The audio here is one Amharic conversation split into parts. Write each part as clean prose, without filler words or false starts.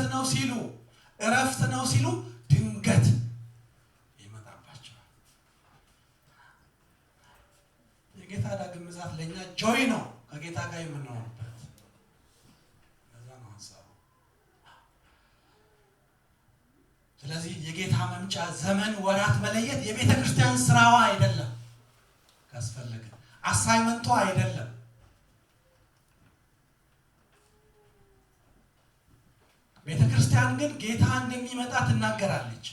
ነው ሲሉ እረፍት ነው ሲሉ ድንገት ይመጣባቸዋል። የጌታ ዳግም ምጽአት ለኛ ጆይ ነው፣ ከጌታ ጋር የምንሆንበት ለዛ ነው ሐሳቡ። ስለዚህ የጌታ መምጫ ዘመን ወራት መለየት የቤተ ክርስቲያን ስራዋ አይደለም፣ ካስፈለገ አሳይመንቷ አይደለም። ቤተ ክርስቲያን ግን ጌታ እንደሚመጣ ትናገራለች።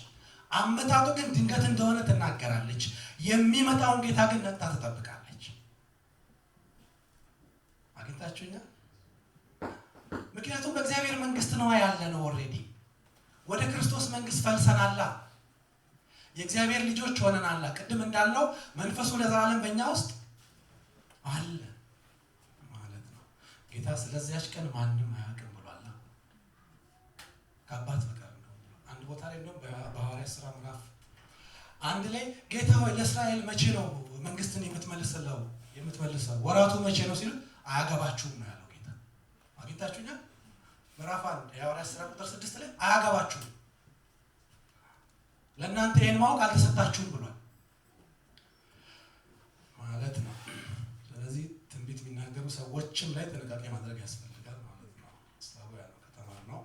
አመጣጡ ግን ድንገት እንደሆነ ትናገራለች። የሚመጣውን ጌታ ግን ነቅታ ትጠብቃለች። አግኝታችሁኛል? ምክንያቱም በእግዚአብሔር መንግስት ነው ያለነው። ኦልሬዲ ወደ ክርስቶስ መንግስት ፈልሰናላ። የእግዚአብሔር ልጆች ሆነናላ። ቅድም እንዳለው መንፈሱ ለዘላለም በእኛ ውስጥ አለ ማለት ነው። ጌታ ስለዚያች ቀን ማንም አያውቅም ብሏል። ከአባት በቀር ነው። አንድ ቦታ ላይ እንደውም በሐዋርያት ሥራ ምዕራፍ 1 ላይ ጌታ ሆይ ለእስራኤል መቼ ነው መንግስትን የምትመልሰው? ወራቱ መቼ ነው ሲሉ አያገባችሁም ነው ያለው ጌታ። አግኝታችሁኛል? ምዕራፍ 1 የሐዋርያት ሥራ ቁጥር 6 ላይ አያገባችሁም፣ ለእናንተ ይህን ማወቅ አልተሰጣችሁም ብሏል ማለት ነው። ስለዚህ ትንቢት የሚናገሩ ሰዎችም ላይ ጥንቃቄ ማድረግ ያስፈልጋል ማለት ነው። ስላው ያለው ከተማር ነው።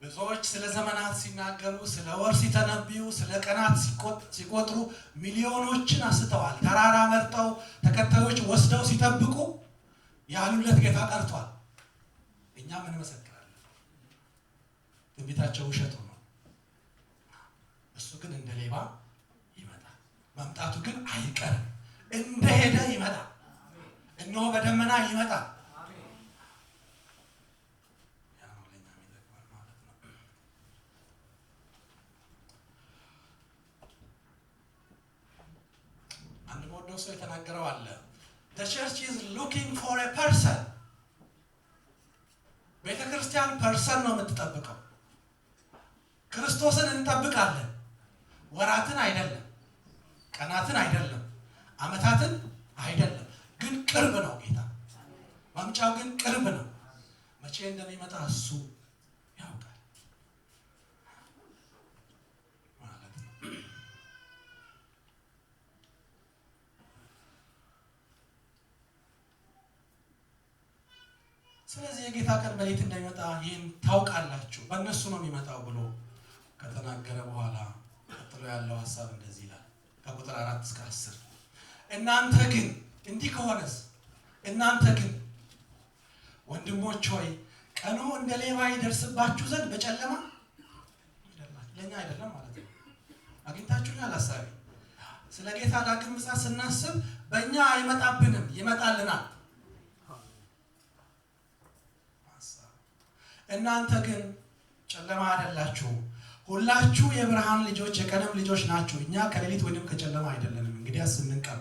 ብዙዎች ስለ ዘመናት ሲናገሩ፣ ስለ ወር ሲተነብዩ፣ ስለ ቀናት ሲቆጥሩ ሚሊዮኖችን አስተዋል። ተራራ መርጠው ተከታዮች ወስደው ሲጠብቁ ያሉለት ጌታ ቀርቷል። እኛ ምን መሰክራለን? ትንቢታቸው ውሸት ነው። እሱ ግን እንደ ሌባ ይመጣል። መምጣቱ ግን አይቀርም። እንደሄደ ይመጣል። እነሆ በደመና ይመጣል። ያ ነው ለኛ የሚጠቅመን ማለት ነው። አንድ ወደው ሰው የተናገረው አለ። The church is looking for a person. ቤተ ክርስቲያን ፐርሰን ነው የምትጠብቀው። ክርስቶስን እንጠብቃለን። ወራትን አይደለም፣ ቀናትን አይደለም፣ ዓመታትን አይደለም። ግን ቅርብ ነው ጌታ። መምጫው ግን ቅርብ ነው። መቼ እንደሚመጣ እሱ ያውቃል ማለት ነው። ስለዚህ የጌታ ቀን በሌት እንደሚመጣ ይህን ታውቃላችሁ፣ በእነሱ ነው የሚመጣው ብሎ ከተናገረ በኋላ ቀጥሎ ያለው ሐሳብ እንደዚህ ይላል። ከቁጥር 4 እስከ 10 እናንተ ግን እንዲህ ከሆነስ እናንተ ግን ወንድሞች ሆይ ቀኑ እንደ ሌባ ይደርስባችሁ ዘንድ በጨለማ አይደላችሁ። ለኛ አይደለም ማለት ነው። አግኝታችሁኛል? ሐሳቤ ስለ ጌታ ዳግም ምጽአት ስናስብ በእኛ አይመጣብንም፣ ይመጣልናል። እናንተ ግን ጨለማ አይደላችሁም፣ ሁላችሁ የብርሃን ልጆች የቀንም ልጆች ናችሁ። እኛ ከሌሊት ወይንም ከጨለማ አይደለንም። እንግዲያስ እንንቀር፣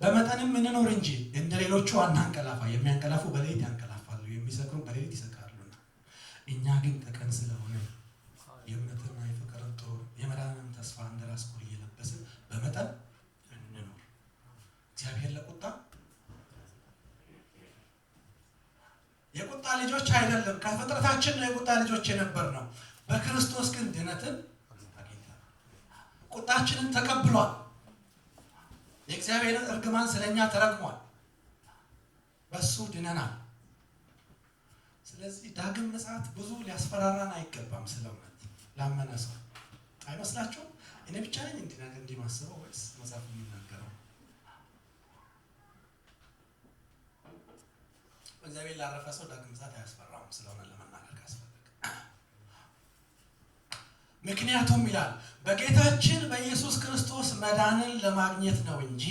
በመጠንም እንኖር እንጂ እንደ ሌሎቹ አናንቀላፋ። የሚያንቀላፉ በሌሊት ያንቀላፋሉ፣ የሚሰክሩ በሌሊት ይሰክራሉና። እኛ ግን ከቀን ስለሆነ የእምነትና የፍቅርን ጦር የመዳንን ተስፋ እንደ ራስ ቁር እየለበስን በመጠን እንኖር። እግዚአብሔር ለቁጣ የቁጣ ልጆች አይደለም። ከፍጥረታችን ነው የቁጣ ልጆች የነበር ነው። በክርስቶስ ግን ድነትን አግኝተናል። ቁጣችንን ተቀብሏል። የእግዚአብሔርን እርግማን ስለኛ ተረግሟል። በሱ ድነናል። ስለዚህ ዳግም ምጽአት ብዙ ሊያስፈራራን አይገባም። ስለእውነት ላመነ ሰው አይመስላችሁም? እኔ ብቻ ነኝ እንዲህ ማስበው ወይስ መጽሐፍ የሚናገረው? እግዚአብሔር ላረፈ ሰው ዳግም ምጽአት አያስፈራውም። ስለሆነ ለመናገር ካስፈለገ ምክንያቱም ይላል በጌታችን በኢየሱስ ክርስቶስ መዳንን ለማግኘት ነው እንጂ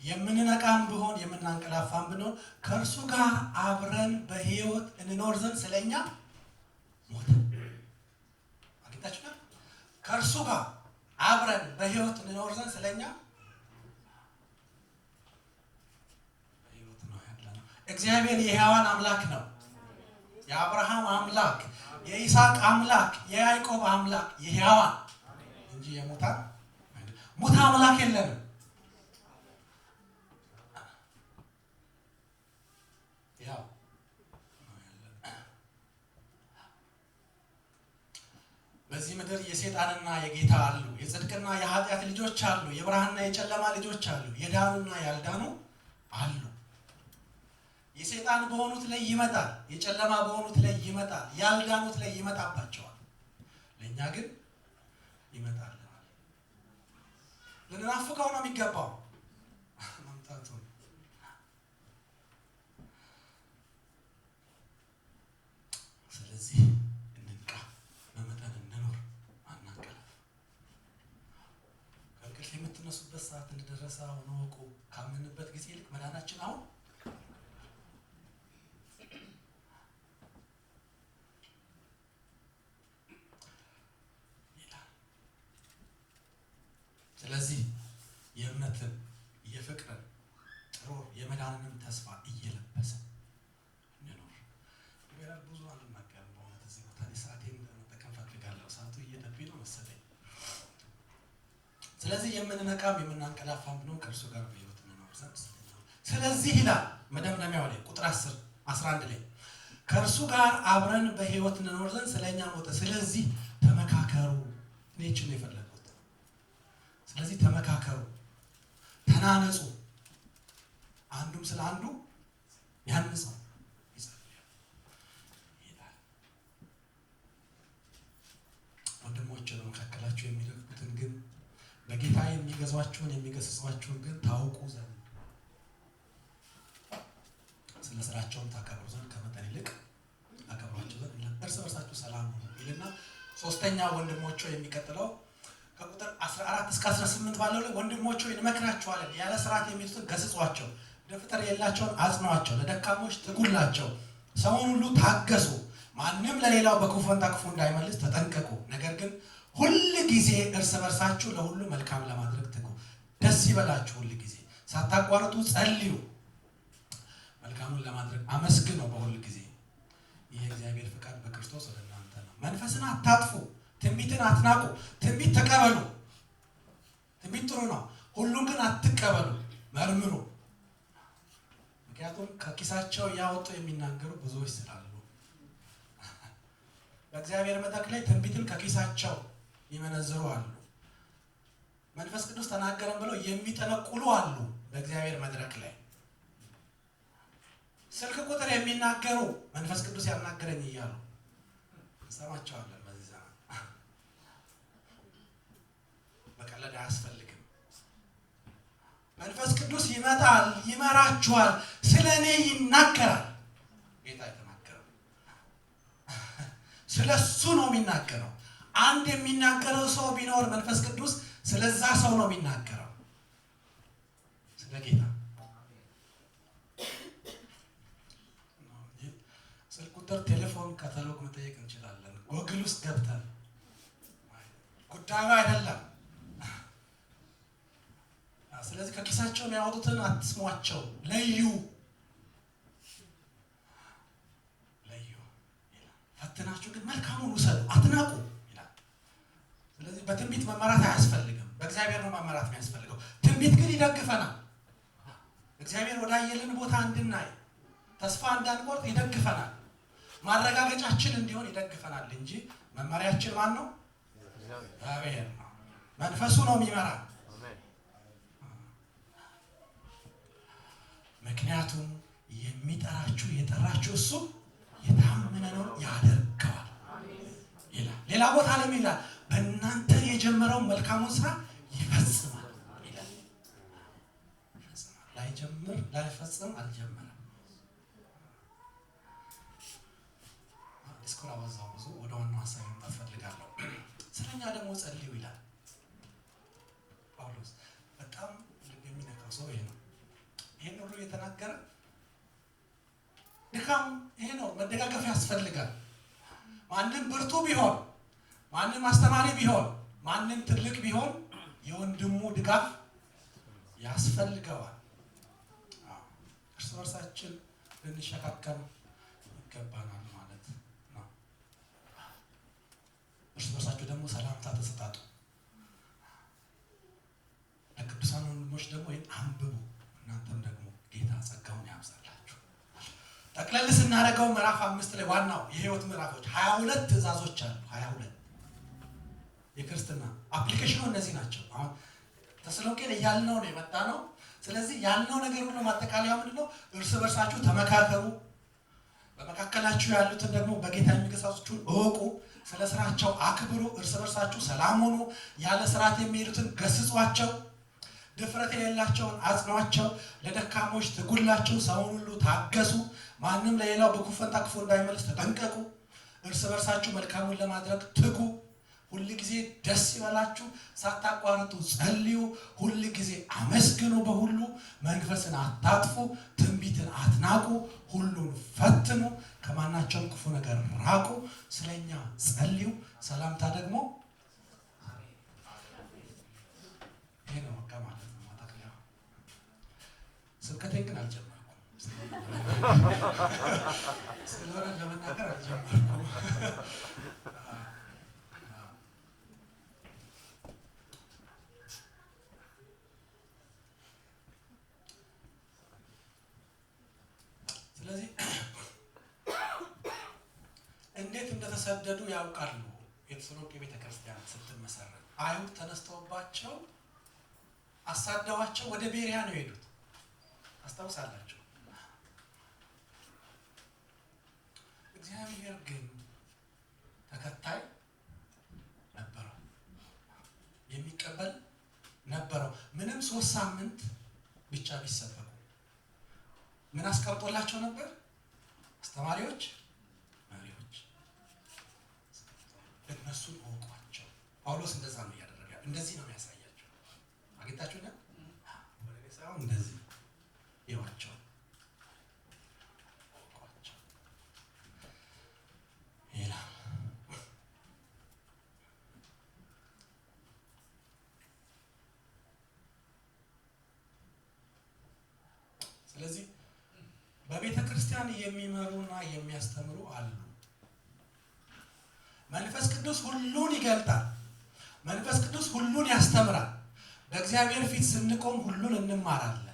የምንነቃም ቢሆን የምናንቀላፋም ብንሆን ከእርሱ ጋር አብረን በሕይወት እንኖር ዘንድ ስለኛ ሞተ። አግኝታችኋል? ከእርሱ ጋር አብረን በሕይወት እንኖር ዘንድ ስለኛ እግዚአብሔር የሕያዋን አምላክ ነው። የአብርሃም አምላክ፣ የይስሐቅ አምላክ፣ የያዕቆብ አምላክ የሕያዋን እንጂ የሙታን ሙታ አምላክ የለንም። ያው በዚህ ምድር የሰይጣንና የጌታ አሉ፣ የጽድቅና የኃጢአት ልጆች አሉ፣ የብርሃንና የጨለማ ልጆች አሉ፣ የዳኑና ያልዳኑ አሉ። የሰይጣን በሆኑት ላይ ይመጣል፣ የጨለማ በሆኑት ላይ ይመጣል፣ ያልዳኑት ላይ ይመጣባቸዋል። ለእኛ ግን ይመጣል። ልናፍቀው ነው የሚገባው መምጣቱ። ስለዚህ እንንቃ፣ በመጠን እንኖር፣ አናንቀላፍ። ከእንቅልፍ የምትነሱበት ሰዓት እንደደረሰ አሁን እወቁ። ካመንበት ጊዜ ይልቅ መዳናችን አሁን ስለዚህ የእምነትን የፍቅርን ጥሩር የመዳንንም ተስፋ እየለበሰ እንኖር። ይበላል ብዙ አንናገርም። በእውነት እዚህ ቦታ ሰዓቴን መጠቀም ፈልጋለሁ። ሰዓቱ እየደብኝ ነው መሰለኝ። ስለዚህ የምንነቃም የምናንቀላፋም ብሎ ከእርሱ ጋር በሕይወት እንኖር ዘንድ ስለዚህ ይላል መደምደሚያው ላይ ቁጥር 11 ላይ ከእርሱ ጋር አብረን በሕይወት እንኖር ዘንድ ስለኛ ሞተ። ስለዚህ ተመካከሩ። እኔችን ነው የፈለግኩት። ስለዚህ ተመካከሩ፣ ተናነጹ፣ አንዱም ስለ አንዱ ያንጸው ይጸልያል ይላል። ወንድሞች በመካከላችሁ የሚደግፉትን ግን በጌታ የሚገዟችሁን የሚገስጿችሁን ግን ታውቁ ዘንድ ስለ ስራቸውም ታከብሩ ዘንድ ከመጠን ይልቅ አከብሯቸው ዘንድ እርስ በርሳችሁ ሰላም ሁኑ ይልና ሶስተኛ ወንድሞች የሚቀጥለው ከቁጥር 14 እስከ 18 ባለው ላይ ወንድሞች ሆይ እንመክራችኋለን፣ ያለ ስርዓት የሚሉትን ገስጿቸው፣ ፍቅር የሌላቸውን አጽኗቸው፣ ለደካሞች ትጉላቸው፣ ሰውን ሁሉ ታገሱ፣ ማንም ለሌላው በክፉ ፈንታ ክፉ እንዳይመልስ ተጠንቀቁ። ነገር ግን ሁል ጊዜ እርስ በርሳችሁ ለሁሉ መልካም ለማድረግ ትጉ፣ ደስ ይበላችሁ፣ ሁል ጊዜ ሳታቋርጡ ጸልዩ፣ መልካሙን ለማድረግ አመስግኑ በሁል ጊዜ። ይህ እግዚአብሔር ፍቃድ በክርስቶስ ወደ እናንተ ነው። መንፈስን አታጥፉ፣ ትንቢትን አትናቁ። ትንቢት ተቀበሉ። ትንቢት ጥሩ ነው። ሁሉን ግን አትቀበሉ፣ መርምሩ። ምክንያቱም ከኪሳቸው ያወጡ የሚናገሩ ብዙዎች ስላሉ በእግዚአብሔር መድረክ ላይ ትንቢትን ከኪሳቸው ይመነዝሩ አሉ። መንፈስ ቅዱስ ተናገረን ብለው የሚጠነቁሉ አሉ። በእግዚአብሔር መድረክ ላይ ስልክ ቁጥር የሚናገሩ መንፈስ ቅዱስ ያናገረኝ እያሉ እንሰማቸዋለን። በዚህ ዘመን መቀለድ አያስፈልግም። መንፈስ ቅዱስ ይመጣል፣ ይመራችኋል፣ ስለ እኔ ይናገራል። ጌታ የተናገረው ስለ እሱ ነው የሚናገረው። አንድ የሚናገረው ሰው ቢኖር መንፈስ ቅዱስ ስለዛ ሰው ነው የሚናገረው፣ ስለ ጌታ። ስልክ ቁጥር፣ ቴሌፎን ካታሎግ መጠየቅ እንችላለን፣ ጎግል ውስጥ ገብተን። ጉዳዩ አይደለም። ስለዚህ ከኪሳቸው የሚያወጡትን አትስሟቸው፣ ለዩ ለዩ ይላል። ፈትናችሁ ግን መልካሙን ውሰዱ፣ አትናቁ ይላል። ስለዚህ በትንቢት መመራት አያስፈልግም፣ በእግዚአብሔር ነው መመራት የሚያስፈልገው። ትንቢት ግን ይደግፈናል። እግዚአብሔር ወዳየልን ቦታ እንድናይ፣ ተስፋ እንዳንቆርጥ ይደግፈናል። ማረጋገጫችን እንዲሆን ይደግፈናል እንጂ መመሪያችን ማን ነው? እግዚአብሔር ነው። መንፈሱ ነው የሚመራ። ምክንያቱም የሚጠራችሁ የጠራችሁ እሱ የታመነ ነው ያደርገዋል ይላል። ሌላ ቦታ ላይ ይላል በእናንተ የጀመረውን መልካሙን ስራ ይፈጽማል ይላል። ላይጀምር ላይፈጽም አልጀመረም። ዲስኩር አበዛው ብዙ። ወደ ዋናው ሀሳብ መምጣት ፈልጋለሁ። ስለኛ ደግሞ ጸልዩ ይላል ጳውሎስ። በጣም ልብ የሚነካው ሰው ይሄ ነው። ይሄን ሁሉ የተናገረ ድካም ይሄ ነው። መደጋገፍ ያስፈልጋል። ማንም ብርቱ ቢሆን፣ ማንም አስተማሪ ቢሆን፣ ማንም ትልቅ ቢሆን የወንድሙ ድጋፍ ያስፈልገዋል። እርስ በርሳችን ልንሸካከም ይገባናል ማለት ነው። እርስ በርሳችሁ ደግሞ ሰላምታ ተሰጣጡ። ለቅዱሳን ወንድሞች ደግሞ ይህን አንብቡ። እናንተም ደግሞ ጌታ ጸጋውን ያብዛላችሁ። ጠቅለል ስናደርገው ምዕራፍ 5 ላይ ዋናው የህይወት ምዕራፎች 22 ትእዛዞች አሉ። 22 የክርስትና አፕሊኬሽኑ እነዚህ ናቸው። አሁን ተሰሎንቄ ላይ ያልነው ነው የመጣ ነው። ስለዚህ ያልነው ነገር ሁሉ ማጠቃለያ ምንድነው? እርስ በርሳችሁ ተመካከሩ፣ በመካከላችሁ ያሉትን ደግሞ በጌታ የሚገሳጹትን እወቁ፣ ስለ ስራቸው አክብሩ፣ እርስ በርሳችሁ ሰላም ሁኑ፣ ያለ ስርዓት የሚሄዱትን ገስጿቸው፣ ድፍረት የሌላቸውን አጽኗቸው፣ ለደካሞች ትጉላቸው፣ ሰውን ሁሉ ታገሱ፣ ማንም ለሌላው በክፉ ፈንታ ክፉ እንዳይመልስ ተጠንቀቁ፣ እርስ በርሳችሁ መልካሙን ለማድረግ ትጉ፣ ሁል ጊዜ ደስ ይበላችሁ፣ ሳታቋርጡ ጸልዩ፣ ሁል ጊዜ አመስግኑ፣ በሁሉ መንፈስን አታጥፉ፣ ትንቢትን አትናቁ፣ ሁሉን ፈትኑ፣ ከማናቸውም ክፉ ነገር ራቁ፣ ስለኛ ጸልዩ፣ ሰላምታ ደግሞ ይሄ ነው በቃ ማለት ነው። ማጠቅለያ ስብከቴን ግን አልጀመርኩም ስለሆነ ለመናገር አልጀመርኩም። ስለዚህ እንዴት እንደተሰደዱ ያውቃሉ። የተሰሎንቄ ቤተክርስቲያን ስትመሰረት አይሁድ ተነስተውባቸው አሳደዋቸው ወደ ቤሪያ ነው የሄዱት። አስታውሳላችሁ። እግዚአብሔር ግን ተከታይ ነበረው፣ የሚቀበል ነበረው። ምንም 3 ሳምንት ብቻ ቢሰበኩ ምን አስቀምጦላቸው ነበር? አስተማሪዎች፣ መሪዎች። እነሱን እወቋቸው። ጳውሎስ እንደዛ ነው እያደረገ፣ እንደዚህ ነው የሚያሳያቸው። አግኝታችሁ ነ ወደ ሳይሆን እንደዚህ ይዋቸው፣ እወቋቸው ይላል። ስለዚህ በቤተ ክርስቲያን የሚመሩና የሚያስተምሩ አሉ። መንፈስ ቅዱስ ሁሉን ይገልጣል። መንፈስ ቅዱስ ሁሉን ያስተምራል። በእግዚአብሔር ፊት ስንቆም ሁሉን እንማራለን።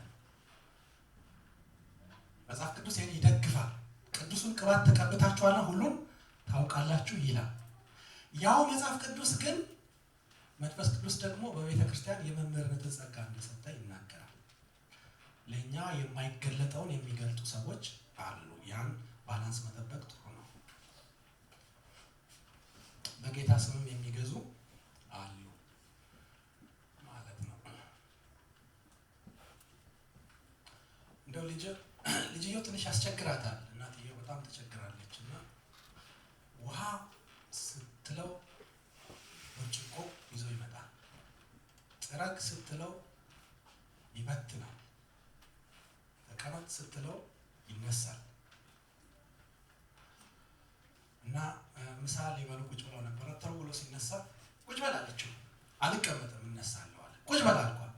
መጽሐፍ ቅዱስ ይህን ይደግፋል። ቅዱሱን ቅባት ተቀብታችኋልና ሁሉን ታውቃላችሁ ይላል። ያው መጽሐፍ ቅዱስ ግን መንፈስ ቅዱስ ደግሞ በቤተ ክርስቲያን የመምህርነትን ጸጋ እንደሰጠ ይናገራል። ለኛ የማይገለጠውን የሚገልጡ ሰዎች አሉ። ያን ባላንስ መጠበቅ ጥሩ ነው። በጌታ ስምም የሚገዙ አሉ ማለት ነው። እንደው ልጅየው ትንሽ ያስቸግራታል። እናትየው በጣም ተቸግራለች እና ውሃ ስትለው ብርጭቆ ይዞ ይመጣል። ጥረግ ስትለው ይበትናል። ተቀመጥ ስትለው ይነሳል። እና ምሳ ሊበሉ ቁጭ ብለው ነበረ። ተው ብሎ ሲነሳ ቁጭ በል አለችው። አልቀመጥም እነሳለሁ አለ። ቁጭ በል አልኳት።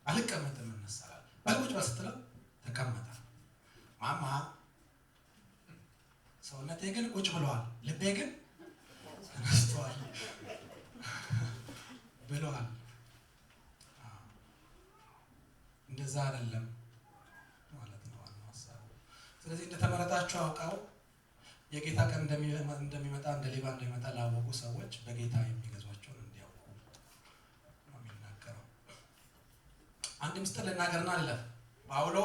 አልቀመጥም እነሳለሁ። በል ቁጭ በል ስትለው ተቀመጠ። ማማ ሰውነቴ ግን ቁጭ ብለዋል፣ ልቤ ግን ተነስቷል ብለዋል። እንደዛ አይደለም ማለት ነው ዋናው ሀሳቡ። ስለዚህ እንደተመረጣችሁ አውቀው የጌታ ቀን እንደሚመጣ እንደ ሌባ እንደሚመጣ ላወቁ ሰዎች በጌታ የሚገዟቸውን እንዲያውቁ ነው የሚናገረው። አንድ ምስጢር ልናገርና አለፍ። ጳውሎስ